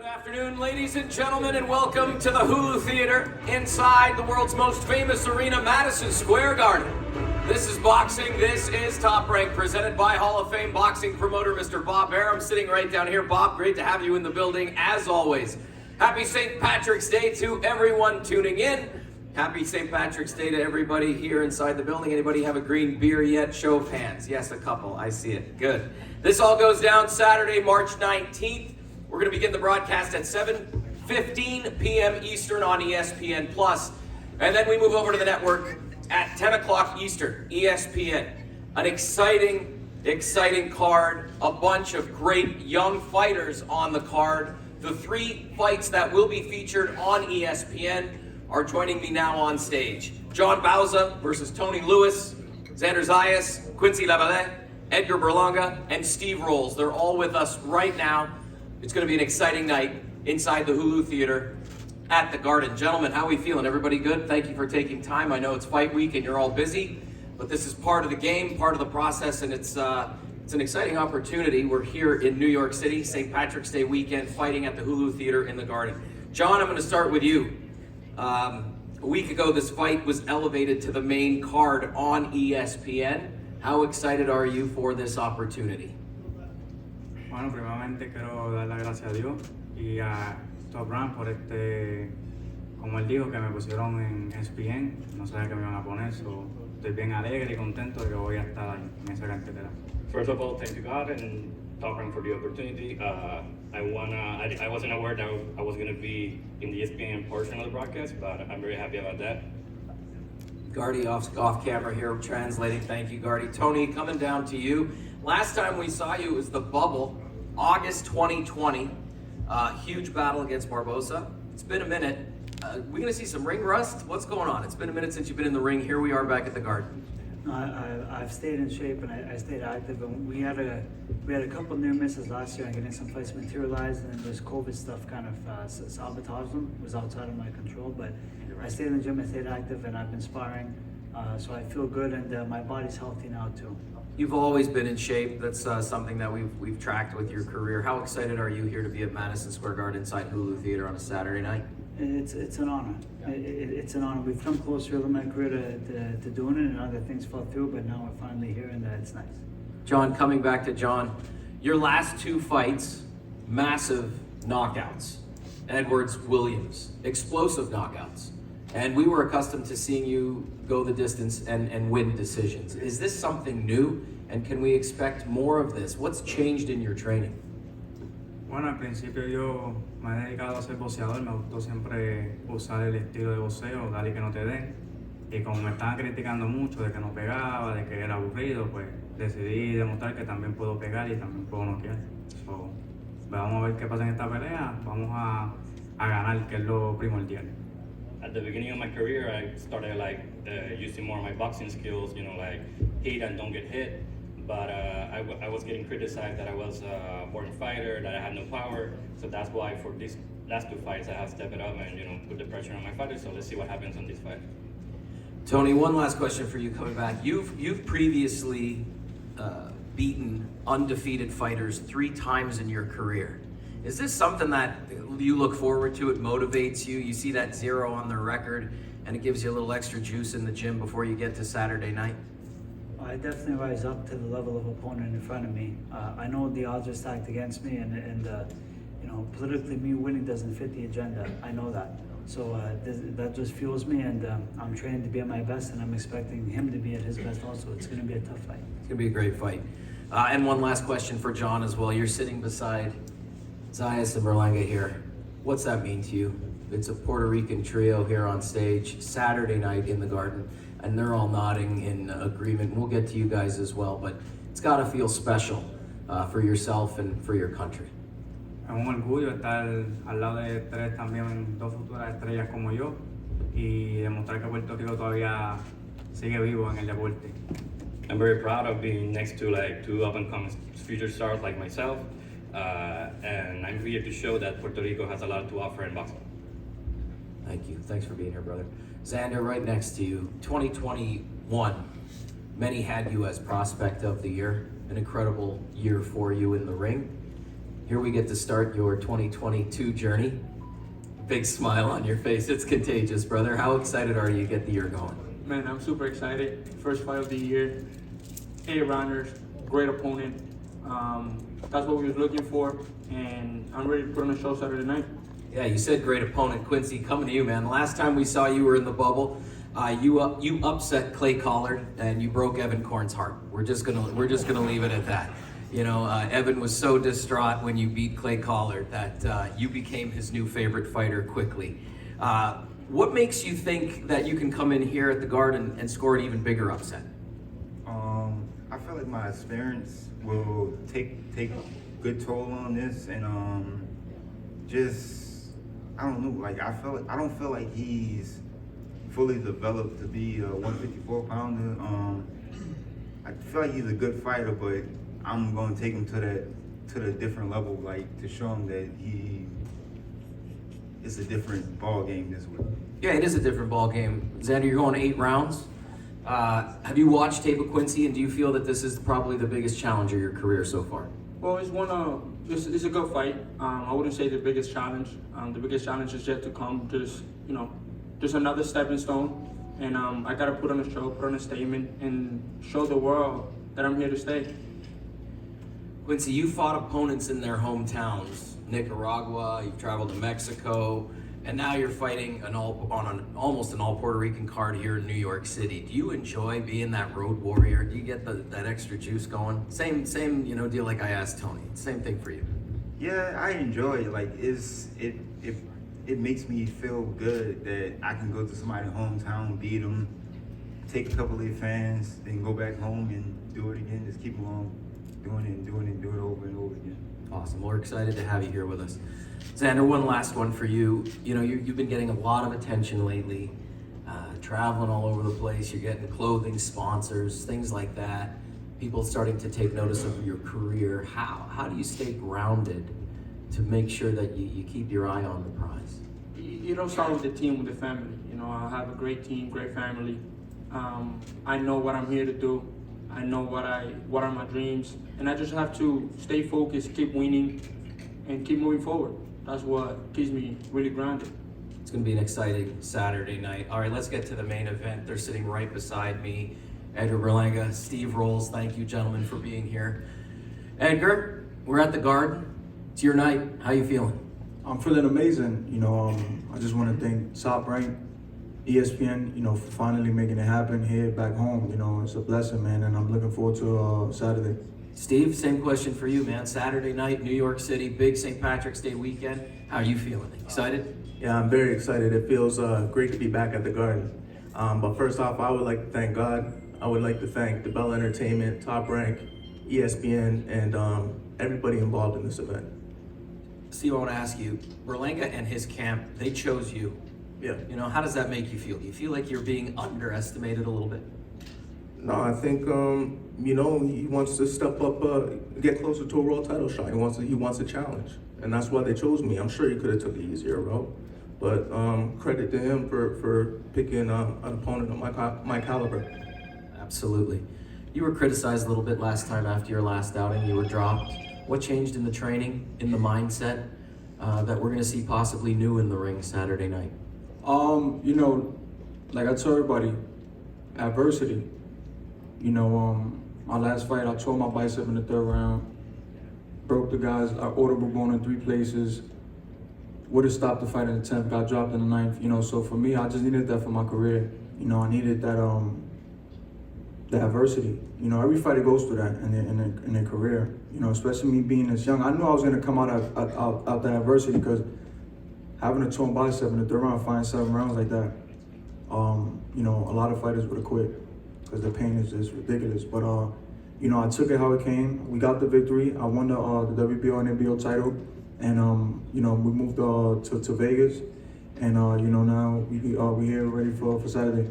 Afternoon, ladies and gentlemen, and welcome to the Hulu Theater inside the world's most famous arena, Madison Square Garden. This is boxing. This is Top Rank, presented by Hall of Fame boxing promoter Mr. Bob Arum, sitting right down here. Bob, great to have you in the building, as always. Happy St. Patrick's Day to everyone tuning in. Happy St. Patrick's Day to everybody here inside the building. Anybody have a green beer yet? Show of hands. Yes, a couple. I see it. Good. This all goes down Saturday, March 19th. We're going to begin the broadcast at 7:15 p.m. Eastern on ESPN+. And then we move over to the network at 10 o'clock Eastern, ESPN. An exciting card. A bunch of great young fighters on the card. The three fights that will be featured on ESPN are joining me now on stage. John Bauza versus Tony Lewis, Xander Zayas, Quincy Lavalette, Edgar Berlanga, and Steve Rolls. They're all with us right now. It's going to be an exciting night inside the Hulu Theater at the Garden. Gentlemen, how are we feeling? Everybody good? Thank you for taking time. I know it's fight week and you're all busy, but this is part of the game, part of the process, and it's an exciting opportunity. We're here in New York City, St. Patrick's Day weekend, fighting at the Hulu Theater in the Garden. John, I'm going to start with you. A week ago, this fight was elevated to the main card on ESPN. How excited are you for this opportunity? Bueno, primeramente quiero dar las gracias a Dios y a Top Rank por como él dijo, que me pusieron en ESPN. No sabía que me iban a poner, so estoy bien alegre y contento de que voy a estar ahí en esa cartelera. First of all, thank you God and Top Rank for the opportunity. I wasn't aware that I was going to be in the ESPN portion of the broadcast, but I'm very happy about that. Gardy off camera here translating. Thank you, Gardy. Tony, coming down to you. Last time we saw you was the bubble, August 2020. Huge battle against Barbosa. It's been a minute. We're going to see some ring rust. What's going on? It's been a minute since you've been in the ring. Here we are back at the Garden. No, I've stayed in shape and I stayed active. And we had a couple near misses last year on getting some fights materialized, and this COVID stuff kind of sabotaged them. It was outside of my control, but I stayed in the gym, I stayed active, and I've been sparring. So I feel good, and my body's healthy now too. You've always been in shape. That's something that we've tracked with your career. How excited are you here to be at Madison Square Garden inside Hulu Theater on a Saturday night? It's an honor. It's an honor. We've come closer in my career to doing it, and other things fell through, but now we're finally here, and it's nice. John, coming back to John, your last two fights, massive knockouts. Edwards, Williams, explosive knockouts. And we were accustomed to seeing you go the distance and win decisions. Is this something new? And can we expect more of this? What's changed in your training? Bueno, al principio yo me he dedicado a ser boxeador. Me gustó siempre usar el estilo de boxeo, dar y que no te den. Y como me estaban criticando mucho de que no pegaba, de que era aburrido, pues decidí demostrar que también puedo pegar y también puedo noquear. So, vamos a ver qué pasa en esta pelea. Vamos a ganar, que es lo primordial. At the beginning of my career, I started using more of my boxing skills, like hit and don't get hit. But I was getting criticized that I was a born fighter, that I had no power. So that's why for these last two fights, I have stepped it up and put the pressure on my fighters. So let's see what happens on this fight. Tony, one last question for you coming back. You've previously beaten undefeated fighters 3 times in your career. Is this something that you look forward to? It motivates you? You see that 0 on their record and it gives you a little extra juice in the gym before you get to Saturday night? I definitely rise up to the level of opponent in front of me. I know the odds are stacked against me, and politically me winning doesn't fit the agenda. I know that. So that just fuels me, and I'm training to be at my best, and I'm expecting him to be at his best also. It's going to be a tough fight. It's going to be a great fight. And one last question for John as well. You're sitting beside Zayas and Berlanga here. What's that mean to you? It's a Puerto Rican trio here on stage, Saturday night in the Garden, and they're all nodding in agreement. We'll get to you guys as well, but it's got to feel special for yourself and for your country. Es un orgullo estar al lado de 3 también, 2 futuras estrellas como yo, y demostrar que Puerto Rico todavía sigue vivo en el deporte. I'm very proud of being next to 2 up-and-coming future stars like myself. And I'm here to show that Puerto Rico has a lot to offer in boxing. Thank you. Thanks for being here, brother. Xander, right next to you. 2021, many had you as prospect of the year. An incredible year for you in the ring. Here we get to start your 2022 journey. Big smile on your face. It's contagious, brother. How excited are you to get the year going? Man, I'm super excited. First fight of the year, 8 rounders, great opponent. That's what we was looking for, and I'm ready to put on a show Saturday night. Yeah, you said great opponent. Quincy, coming to you, man. The last time we saw you were in the bubble. You upset Clay Collard and you broke Evan Korn's heart. We're just gonna leave it at that. You know, Evan was so distraught when you beat Clay Collard that you became his new favorite fighter quickly. What makes you think that you can come in here at the Garden and score an even bigger upset? I feel like my experience will take good toll on this, and just I don't know. Like I don't feel like he's fully developed to be a 154 pounder. I feel like he's a good fighter, but I'm gonna take him to the different level, like to show him that it's a different ball game this week. Yeah, it is a different ball game. Xander, you're going 8 rounds. Have you watched tape of Quincy, and do you feel that this is probably the biggest challenge of your career so far? Well, it's a good fight. I wouldn't say the biggest challenge. The biggest challenge is yet to come. Just another stepping stone, and I gotta put on a show, put on a statement, and show the world that I'm here to stay. Quincy, you fought opponents in their hometowns, Nicaragua, you've traveled to Mexico, and now you're fighting almost an all Puerto Rican card here in New York City. Do you enjoy being that road warrior? Do you get that extra juice going? Same deal like I asked Tony. Same thing for you. Yeah, I enjoy it. Like it makes me feel good that I can go to somebody's hometown, beat them, take a couple of their fans, then go back home and do it again. Just keep on doing it and do it over and over again. Awesome. We're excited to have you here with us. Xander, one last one for you. You know, you've been getting a lot of attention lately, traveling all over the place. You're getting clothing sponsors, things like that. People starting to take notice of your career. How do you stay grounded to make sure that you keep your eye on the prize? You don't start with the team, with the family. You know, I have a great team, great family. I know what I'm here to do. I know what are my dreams, and I just have to stay focused, keep winning, and keep moving forward. That's what keeps me really grounded. It's going to be an exciting Saturday night. All right, let's get to the main event. They're sitting right beside me. Edgar Berlanga, Steve Rolls, thank you, gentlemen, for being here. Edgar, we're at the Garden. It's your night. How you feeling? I'm feeling amazing. You know, I just want to thank Top Rank, ESPN, you know, for finally making it happen here back home. You know, it's a blessing, man, and I'm looking forward to Saturday. Steve, same question for you, man. Saturday night, New York City, big St. Patrick's Day weekend. How are you feeling? Excited? Yeah, I'm very excited. It feels great to be back at the Garden. But first off, I would like to thank God. I would like to thank the Bell Entertainment, Top Rank, ESPN, and everybody involved in this event. Steve, I want to ask you, Berlanga and his camp, they chose you. Yeah. You know, how does that make you feel? Do you feel like you're being underestimated a little bit? No, I think you know, he wants to step up, get closer to a world title shot. He wants a challenge, and that's why they chose me. I'm sure he could have took the easier route, but credit to him for picking an opponent of my caliber. Absolutely. You were criticized a little bit last time after your last outing. You were dropped. What changed in the training, in the mindset, that we're going to see possibly new in the ring Saturday night? You know, like I told everybody, adversity. You know, my last fight, I tore my bicep in the 3rd round, broke the guy's orbital bone in 3 places, would have stopped the fight in the 10th, got dropped in the 9th, you know, so for me, I just needed that for my career. You know, I needed that adversity. You know, every fighter goes through that in their career, you know, especially me being this young. I knew I was gonna come out that adversity because having a torn bicep in the 3rd round, fighting 7 rounds like that, you know, a lot of fighters would have quit because the pain is just ridiculous. But, you know, I took it how it came. We got the victory. I won the WBO and NBO title. And, you know, we moved to Vegas. And, you know, now we're here ready for Saturday.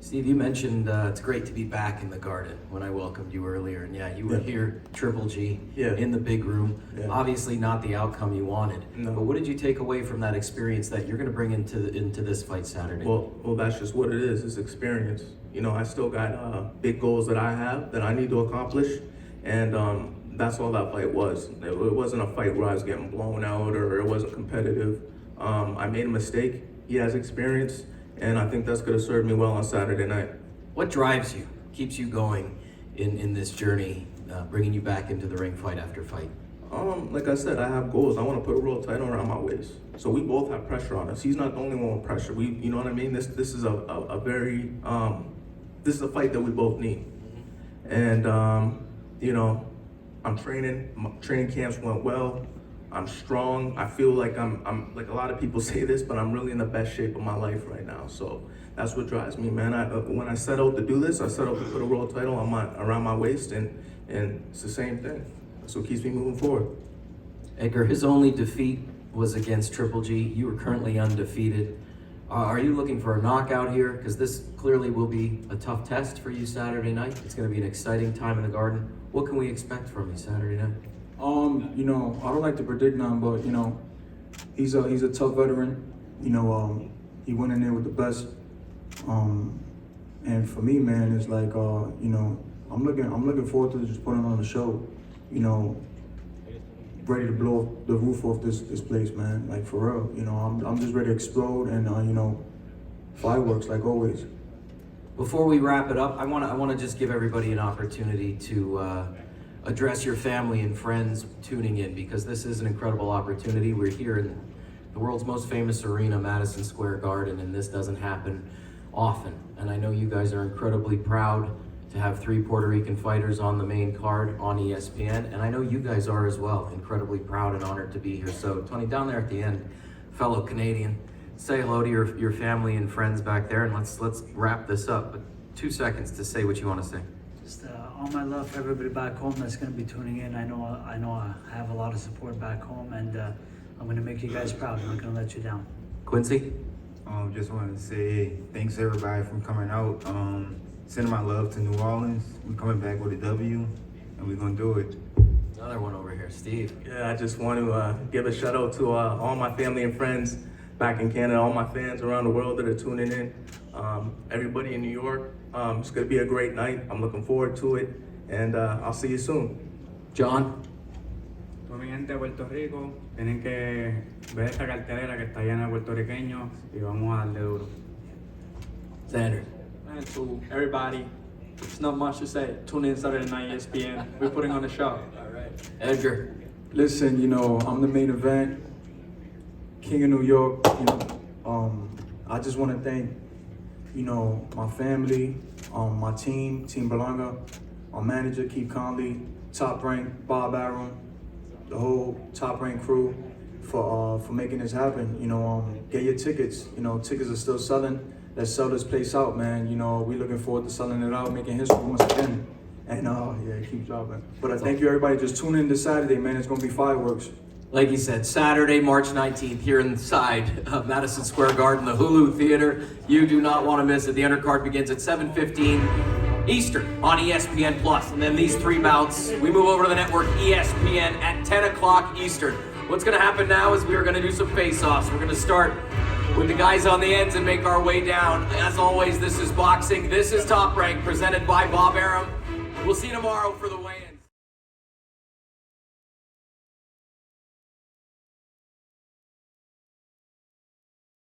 Steve, you mentioned it's great to be back in the Garden when I welcomed you earlier. And yeah, you were here, Triple G, in the big room. Yeah. Obviously not the outcome you wanted. No. But what did you take away from that experience that you're going to bring into this fight Saturday? Well, that's just what it is experience. You know, I still got big goals that I have that I need to accomplish. And that's all that fight was. It wasn't a fight where I was getting blown out or it wasn't competitive. I made a mistake. He has experience, and I think that's going to serve me well on Saturday night. What drives you, keeps you going in this journey, bringing you back into the ring fight after fight? Like I said, I have goals. I want to put a world title around my waist. So we both have pressure on us. He's not the only one with pressure. You know what I mean? This is a very this is a fight that we both need. And you know, I'm training. My training camps went well. I'm strong. I feel like I'm like a lot of people say this, but I'm really in the best shape of my life right now. So that's what drives me, man. When I set out to do this, I set out to put a world title around my waist, and it's the same thing. That's what keeps me moving forward. Edgar, his only defeat was against Triple G. You are currently undefeated. Are you looking for a knockout here? Because this clearly will be a tough test for you Saturday night. It's going to be an exciting time in the Garden. What can we expect from you Saturday night? You know, I don't like to predict none, but you know, he's a tough veteran. You know, he went in there with the best. And for me, man, it's like you know, I'm looking forward to just putting on the show. You know, ready to blow the roof off this place, man. Like for real. You know, I'm just ready to explode and you know, fireworks like always. Before we wrap it up, I want to just give everybody an opportunity to address your family and friends tuning in, because this is an incredible opportunity. We're here in the world's most famous arena, Madison Square Garden, and this doesn't happen often. And I know you guys are incredibly proud to have 3 Puerto Rican fighters on the main card on ESPN, and I know you guys are as well, incredibly proud and honored to be here. So Tony, down there at the end, fellow Canadian, say hello to your family and friends back there, and let's wrap this up. But 2 seconds to say what you want to say. Just all my love for everybody back home that's going to be tuning in. I know I have a lot of support back home, and I'm going to make you guys proud. I'm not going to let you down. Quincy? Just wanted to say thanks everybody for coming out. Sending my love to New Orleans. We're coming back with a W, and we're gonna do it. Another one over here, Steve. Yeah, I just want to give a shout out to all my family and friends back in Canada, all my fans around the world that are tuning in, everybody in New York. It's going to be a great night. I'm looking forward to it, and I'll see you soon. John? Toda mi gente de Puerto Rico, tienen que ver esta cartelera que está llena de puertorriqueños y vamos a darle duro. Xander? And to everybody, it's not much to say. Tune in Saturday night ESPN. We're putting on a show. All right. Edgar? Listen, you know, I'm the main event, King of New York. You know, I just want to thank, you know, my family, my team, Team Berlanga, our manager, Keith Conley, Top Rank, Bob Arum, the whole Top Rank crew for making this happen. You know, get your tickets. You know, tickets are still selling. Let's sell this place out, man. You know, we're looking forward to selling it out, making history once again. And yeah, keep dropping. But thank you, everybody. Just tune in this Saturday, man. It's gonna be fireworks. Like you said, Saturday, March 19th, here inside Madison Square Garden, the Hulu Theater. You do not want to miss it. The undercard begins at 7:15 Eastern on ESPN Plus, and then these 3 bouts, we move over to the network ESPN at 10 o'clock Eastern. What's going to happen now is we are going to do some face-offs. We're going to start with the guys on the ends and make our way down. As always, this is boxing. This is Top Rank, presented by Bob Arum. We'll see you tomorrow for the weigh-in.